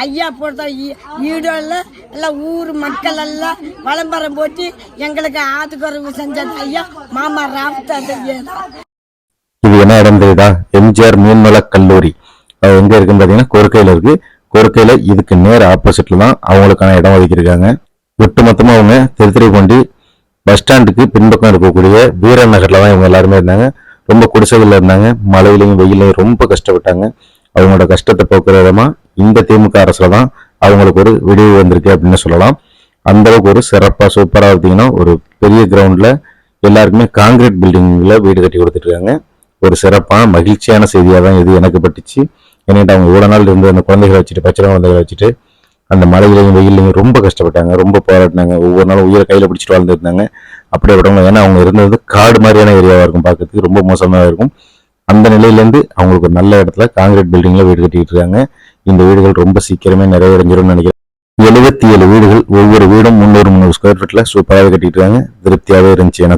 ஐயா போட்ட வீடுல எல்லாம் ஊர் மக்கள் எல்லாம் விளம்பரம் போட்டு எங்களுக்கு ஆத்துக்குறவு செஞ்சது ஐயா மாமா ராவுத்தர் ஐயா தான். இது என்ன இடம் தெரியுதா? எம்ஜிஆர் மீன்வள கல்லூரி. அது எங்க இருக்குன்னு பாத்தீங்கன்னா கொருக்கையில இருக்கு. கொருக்கையில இதுக்கு நேர் ஆப்போசிட்ல தான் அவங்களுக்கான இடம் ஒதுக்கியிருக்காங்க. ஒட்டுமொத்தமா அவங்க திருத்துறைப்பூண்டி பஸ் ஸ்டாண்டுக்கு பின்பக்கம் இருக்கக்கூடிய வீரன் நகர்ல தான் இவங்க எல்லாருமே இருந்தாங்க. ரொம்ப குடிசைகள்ல இருந்தாங்க. மழையிலையும் வெயிலையும் ரொம்ப கஷ்டப்பட்டாங்க. அவங்களோட கஷ்டத்தை போக்குற விதமா இந்த திமுக அரசுல தான் அவங்களுக்கு ஒரு விடிவு வந்திருக்கு அப்படின்னு சொல்லலாம். அந்த அளவுக்கு ஒரு சிறப்பா சூப்பரா பார்த்தீங்கன்னா ஒரு பெரிய கிரவுண்ட்ல எல்லாருக்குமே காங்கிரீட் பில்டிங்ல வீடு கட்டி கொடுத்துட்டு இருக்காங்க. ஒரு சிறப்பான மகிழ்ச்சியான செய்தியா தான் இது எனக்கு பட்டுச்சு. ஏன்னா அவங்க இவ்வளவு நாள் இருந்து அந்த குழந்தைகளை வச்சுட்டு பச்சை குழந்தைகளை வச்சுட்டு அந்த மழையிலையும் வெயிலையும் ரொம்ப கஷ்டப்பட்டாங்க, ரொம்ப போராடினாங்க. ஒவ்வொரு நாளும் உயிரை கையில பிடிச்சிட்டு வாழ்ந்துருந்தாங்க. அப்படியே விடவங்க. ஏன்னா அவங்க இருந்தது காடு மாதிரியான ஏரியாவா இருக்கும், பார்க்கறதுக்கு ரொம்ப மோசமாக இருக்கும். அந்த நிலையிலேருந்து அவங்களுக்கு ஒரு நல்ல இடத்துல காங்கிரீட் பில்டிங்ல வீடு கட்டிட்டு இருக்காங்க. இந்த வீடுகள் ரொம்ப சீக்கிரமே நிறைவடைஞ்சிரும்னு நினைக்கிறேன். 77 வீடுகள், ஒவ்வொரு வீடும் 300 ஸ்கொயர் ஃபீட்ல சூப்பராக கட்டிட்டு இருக்காங்க. திருப்தியாவே இருந்துச்சு எனக்கு.